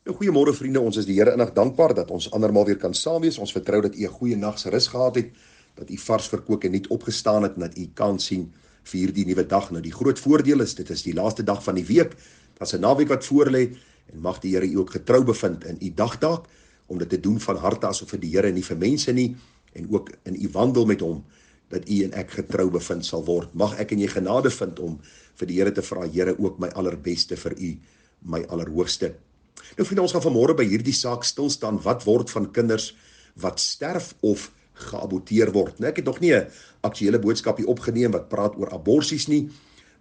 Goeiemôre vriende, ons is die Here innig dankbaar dat ons andermal weer kan saam wees. Ons vertrou dat u 'n goeie nag se rus gehad het, dat u vars verkoop en nuut opgestaan het en dat u kan sien vir hierdie nuwe dag. Nou die groot voordeel is, dit is die laaste dag van die week. Daar's 'n naweek wat voorlê en mag die Here u ook getrou bevind in u dagtaak om dit te doen van harte asof vir die Here nie vir mense nie en ook in u wandel met hom dat u en ek getrou bevind sal word. Mag ek en jy genade vind om vir die Here te vra, Here, ook my allerbeste vir u, my allerhoogste. Nou vriende, ons gaan vanmôre by hierdie saak stil staan. Wat word van kinders wat sterf of geaborteer word? Nou, ek het nog nie 'n aktuele boodskap hier opgeneem wat praat oor aborsies nie,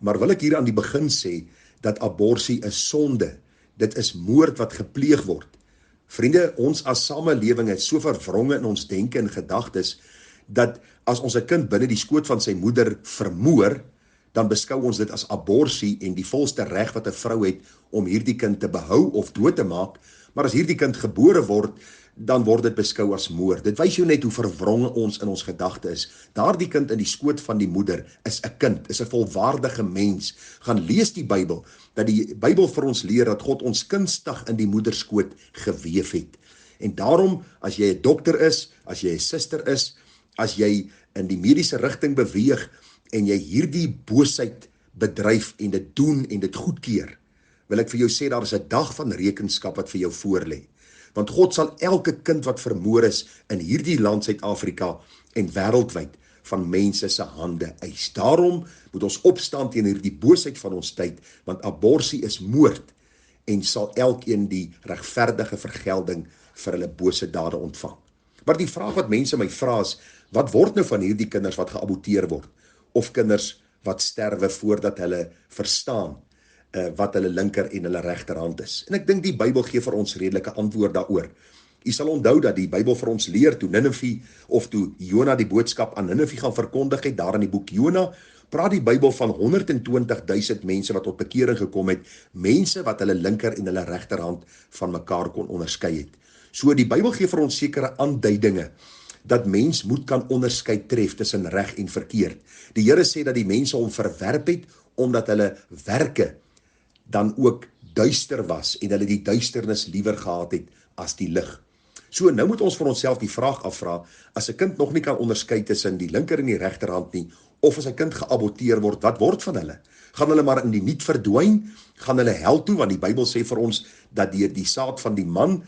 maar wil ek hier aan die begin sê dat aborsie is sonde. Dit is moord wat gepleeg word. Vriende, ons as samelewing is so verwronge in ons denke en gedagtes dat as ons 'n kind binne die skoot van sy moeder vermoor, dan beskou ons dit as aborsie en die volste reg wat 'n vrou het om hierdie kind te behou of dood te maak, maar as hierdie kind gebore word, dan word dit beskou as moord. Dit wys jou net hoe verwronge ons in ons gedagte is. Daardie kind in die skoot van die moeder is 'n kind, is 'n volwaardige mens. Gaan lees die Bybel, dat die Bybel vir ons leer dat God ons kunstig in die moederskoot geweef het. En daarom, as jy 'n dokter is, as jy 'n suster is, as jy in die mediese rigting beweeg, en jy hierdie boosheid bedryf en dit doen en dit goedkeur, wil ek vir jou sê, daar is 'n dag van rekenskap wat vir jou voorlê. Want God sal elke kind wat vermoor is in hierdie land Suid-Afrika en wêreldwyd van mense se hande eis. Daarom moet ons opstaan teen hierdie boosheid van ons tyd, want aborsie is moord en sal elkeen die regverdige vergelding vir hulle bose dade ontvang. Maar die vraag wat mense my vra is, wat word nou van hierdie kinders wat geaborteer word? Of kinders wat sterwe voordat hulle verstaan wat hulle linker en hulle regterhand is. En ek dink die Bybel gee vir ons redelike antwoord daaroor. U sal onthou dat die Bybel vir ons leer toe Ninive of toe Jona die boodskap aan Ninive gaan verkondig het, daar in die boek Jona, praat die Bybel van 120.000 mense wat tot bekering gekom het, mense wat hulle linker en hulle regterhand van mekaar kon onderskei het. So die Bybel gee vir ons sekere aanduidinge dat mens moet kan onderskei tref tussen reg en verkeerd. Die Here sê dat die mense hom verwerp het, omdat hulle werke dan ook duister was, en hulle die duisternis liewer gehad het as die lig. So nou moet ons vir onsself die vraag afvra, as 'n kind nog nie kan onderskei tussen die linker en die regterhand nie, of as 'n kind geaborteer word, wat word van hulle? Gaan hulle maar in die niet verdwyn? Gaan hulle hel toe? Want die Bybel sê vir ons, dat deur die saad van die man,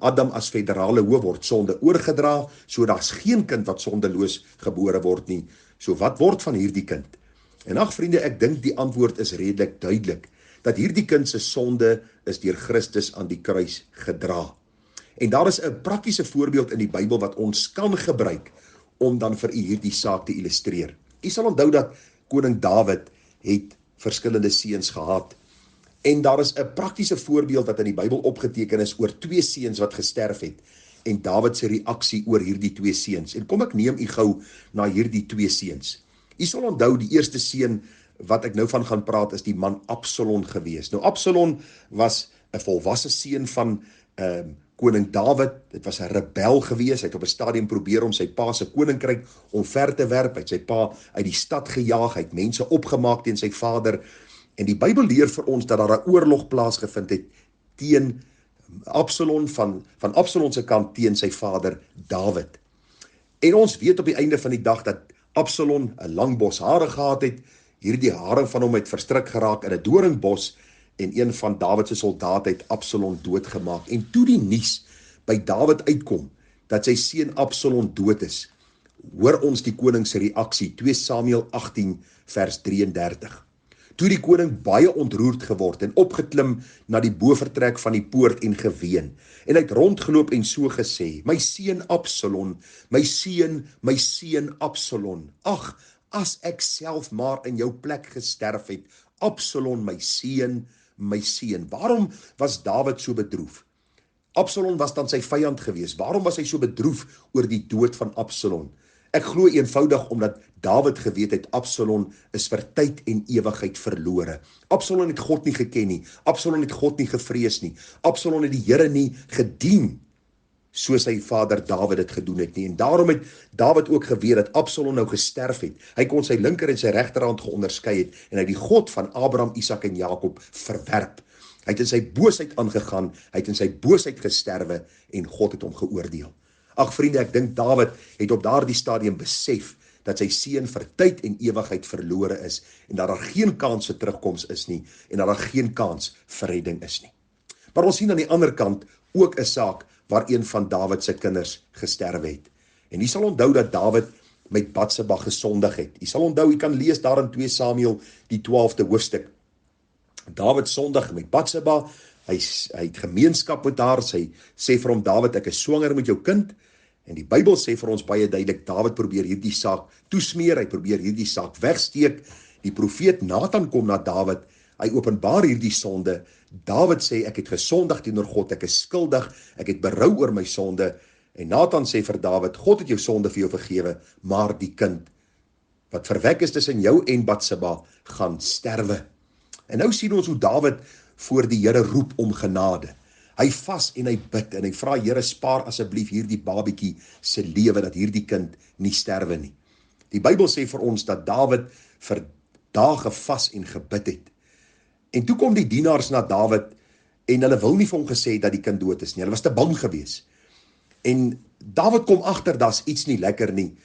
Adam as federale hoof word sonde oorgedra, so daar's geen kind wat sondeloos gebore word nie. So wat word van hierdie kind? En ag vriende, ek dink die antwoord is redelik duidelik, dat hierdie kind se sonde is deur Christus aan die kruis gedra. En daar is 'n praktiese voorbeeld in die Bybel wat ons kan gebruik om dan vir u hierdie saak te illustreer. U sal onthou dat koning Dawid het verskillende seuns gehad. En daar is 'n praktiese voorbeeld wat in die Bybel opgeteken is oor 2 seuns wat gesterf het en Dawid se reaksie oor hierdie 2 seuns. En kom ek neem u gou na hierdie 2 seuns. U sal onthou die eerste seun wat ek nou van gaan praat is die man Absalom gewees. Nou Absalom was 'n volwasse seun van koning Dawid. Dit was 'n rebel gewees. Hy het op 'n stadium probeer om sy pa se koninkryk omver te werp. Hy het sy pa uit die stad gejaag, hy het mense opgemaak teen sy vader. En die Bybel leer vir ons dat daar 'n oorlog plaasgevind het teen Absalom van Absalom se kant teen sy vader Dawid. En ons weet op die einde van die dag dat Absalom 'n lang bos hare gehad het. Hierdie hare van hom het verstrik geraak in 'n doringbos en een van Dawid se soldate het Absalom doodgemaak. En toe die nuus by Dawid uitkom dat sy seun Absalom dood is, hoor ons die koning se reaksie, 2 Samuel 18 vers 33. Toe die koning baie ontroerd geword en opgeklim na die bovertrek van die poort en geween. En hy het rondgeloop en so gesê, my seun Absalom, my seun Absalom, ag, as ek self maar in jou plek gesterf het, Absalom, my seun. Waarom was Dawid so bedroef? Absalom was dan sy vyand gewees. Waarom was hy so bedroef oor die dood van Absalom? Ek glo eenvoudig omdat Dawid geweet het, Absalom is vir tyd en ewigheid verlore. Absalom het God nie geken nie. Absalom het God nie gevrees nie. Absalom het die Here nie gedien soos sy vader Dawid het gedoen het nie. En daarom het Dawid ook geweet dat Absalom nou gesterf het. Hy kon sy linker en sy regterhand geonderskei het en hy die God van Abraham, Isak en Jakob verwerp. Hy het in sy boosheid aangegaan, hy het in sy boosheid gesterwe en God het hom geoordeel. Ag vriende, ek dink Dawid het op daardie stadium besef dat sy seun vir tyd en ewigheid verlore is en dat daar geen kans vir terugkoms is nie en dat daar geen kans vir redding is nie. Maar ons sien aan die ander kant ook 'n saak waar een van Dawid se kinders gesterwe het. En jy sal onthou dat Dawid met Batseba gesondig het. Jy sal onthou, jy kan lees daar in 2 Samuel die 12de hoofstuk. Dawid sondig met Batseba, hy het gemeenskap met haar, sy sê vir hom, Dawid, ek is swanger met jou kind, en die Bybel sê vir ons baie duidelik, Dawid probeer hierdie saak toesmeer, hy probeer hierdie saak wegsteek, die profeet Nathan kom na Dawid, hy openbaar hierdie sonde, Dawid sê, ek het gesondig teenoor God, ek is skuldig, ek het berou oor my sonde, en Nathan sê vir Dawid, God het jou sonde vir jou vergewe, maar die kind, wat verwek is tussen jou en Batseba, gaan sterwe. En nou sien ons hoe Dawid voor die Here roep om genade. Hy vas en hy bid en hy vra, Here, spaar asseblief hierdie babietjie se lewe, dat hierdie kind nie sterwe nie. Die Bybel sê vir ons dat Dawid vir dae gevas en gebid het. En toe kom die dienaars na Dawid en hulle wil nie vir hom gesê dat die kind dood is nie. Hulle was te bang gewees. En Dawid kom agter, daar's iets nie lekker nie.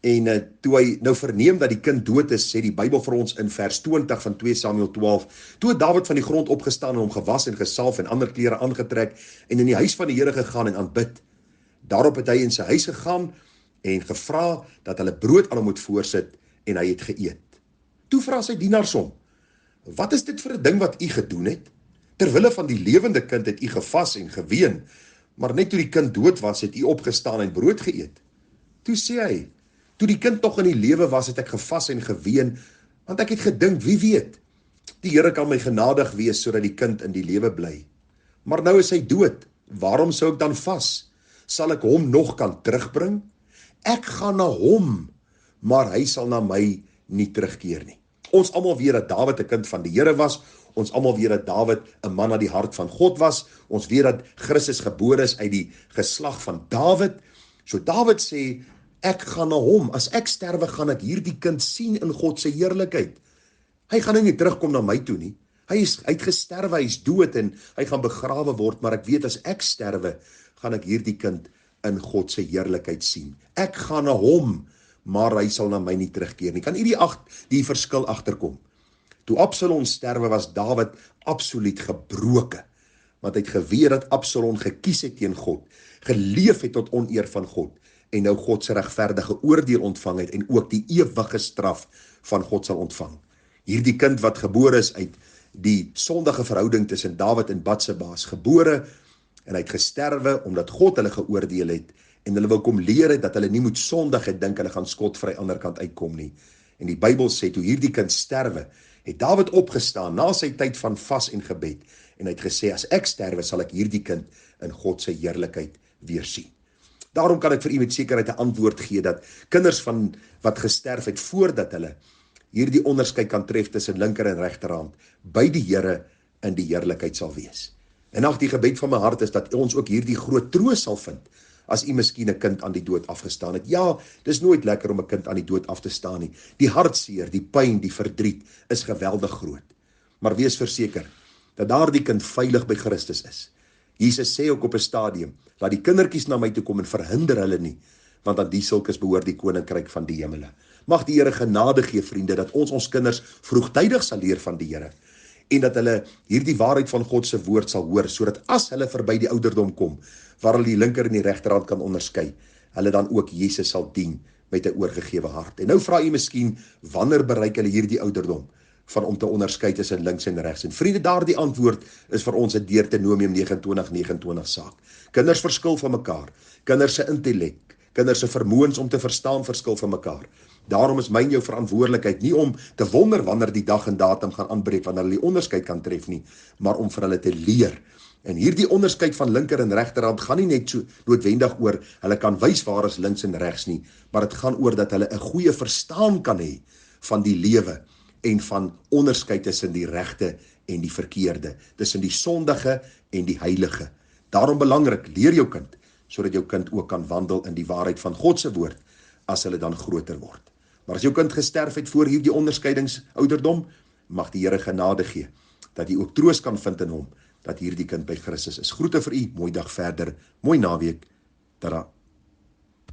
En toe hy nou verneem dat die kind dood is, sê die Bybel vir ons in vers 20 van 2 Samuel 12, toe het Dawid van die grond opgestaan en hom gewas en gesalf en ander klere aangetrek en in die huis van die Here gegaan en aanbid. Daarop het hy in sy huis gegaan en gevra dat hulle brood aan hom moet voorsit en hy het geëet. Toe vra sy dienaars hom, wat is dit vir 'n ding wat u gedoen het? Terwille van die lewende kind het u gevas en geween, maar net toe die kind dood was, het u opgestaan en brood geëet. Toe sê hy, toe die kind nog in die lewe was, het ek gevas en geween, want ek het gedink, wie weet, die Here kan my genadig wees, sodat die kind in die lewe bly. Maar nou is hy dood, waarom sou ek dan vas? Sal ek hom nog kan terugbring? Ek gaan na hom, maar hy sal na my nie terugkeer nie. Ons almal weet dat Dawid 'n kind van die Here was, ons almal weet dat Dawid 'n man na die hart van God was, ons weet dat Christus gebore is uit die geslag van Dawid, so Dawid sê, ek gaan na hom, as ek sterwe gaan ek hierdie kind sien in God se heerlikheid. Hy gaan nou nie terugkom na my toe nie, hy het gesterwe, hy is dood en hy gaan begrawe word, maar ek weet as ek sterwe, gaan ek hierdie kind in God se heerlikheid sien. Ek gaan na hom, maar hy sal na my nie terugkeer nie. Kan u die verskil agterkom? Toe Absalom sterwe was Dawid absoluut gebroke, want hy het geweet dat Absalom gekies het teen God, geleef het tot oneer van God, en nou God se regverdige oordeel ontvang het, en ook die ewige straf van God sal ontvang. Hierdie kind wat gebore is uit die sondige verhouding tussen Dawid en Batseba is gebore, en hy het gesterwe, omdat God hulle geoordeel het, en hulle wil kom leer het, dat hulle nie moet sondig het, dink hulle gaan skotvry ander kant uitkom nie. En die Bybel sê, toe hierdie kind sterwe, het Dawid opgestaan, na sy tyd van vas en gebed, en hy het gesê, as ek sterwe, sal ek hierdie kind in God se heerlikheid weer sien. Daarom kan ek vir u met sekerheid 'n antwoord gee, dat kinders van wat gesterf het, voordat hulle hierdie onderskeid kan tref tussen linker en regterhand, by die Here in die heerlikheid sal wees. En ag, die gebed van my hart is dat ons ook hierdie groot troos sal vind, as u miskien 'n kind aan die dood afgestaan het. Ja, dis nooit lekker om 'n kind aan die dood af te staan nie. Die hartseer, die pyn, die verdriet is geweldig groot. Maar wees verseker dat daardie kind veilig by Christus is. Jesus sê ook op 'n stadium, laat die kindertjies na my toe kom en verhinder hulle nie, want aan die sulkes behoort die koninkryk van die hemele. Mag die Here genade gee, vriende, dat ons kinders vroegtydig sal leer van die Here, en dat hulle hierdie waarheid van God se woord sal hoor, sodat as hulle verby die ouderdom kom, waar hulle die linker en die regterhand kan onderskei, hulle dan ook Jesus sal dien met 'n oorgegewe hart. En nou vra jy miskien, wanneer bereik hulle hierdie ouderdom van om te onderskei tussen links en regs? En vriende, daardie antwoord is vir ons 'n Deuteronomium 29:29 saak. Kinders verskil van mekaar, kinders se intellek, kinders se vermoëns om te verstaan verskil van mekaar. Daarom is my en jou verantwoordelikheid nie om te wonder wanneer die dag en datum gaan aanbreek, wanneer hulle die onderskeid kan tref nie, maar om vir hulle te leer. En hierdie onderskeid van linker en regterhand gaan nie net so noodwendig oor hulle kan wys waar is links en regs nie, maar dit gaan oor dat hulle 'n goeie verstaan kan hê van die lewe en van onderskeid tussen die regte en die verkeerde, tussen die sondige en die heilige. Daarom belangrik, leer jou kind, sodat jou kind ook kan wandel in die waarheid van God se woord, as hulle dan groter word. Maar as jou kind gesterf het voor hierdie onderskeidingsouderdom, mag die Here genade gee, dat jy ook troos kan vind in hom, dat hierdie kind by Christus is. Groete vir u, mooi dag verder, mooi naweek. Tada.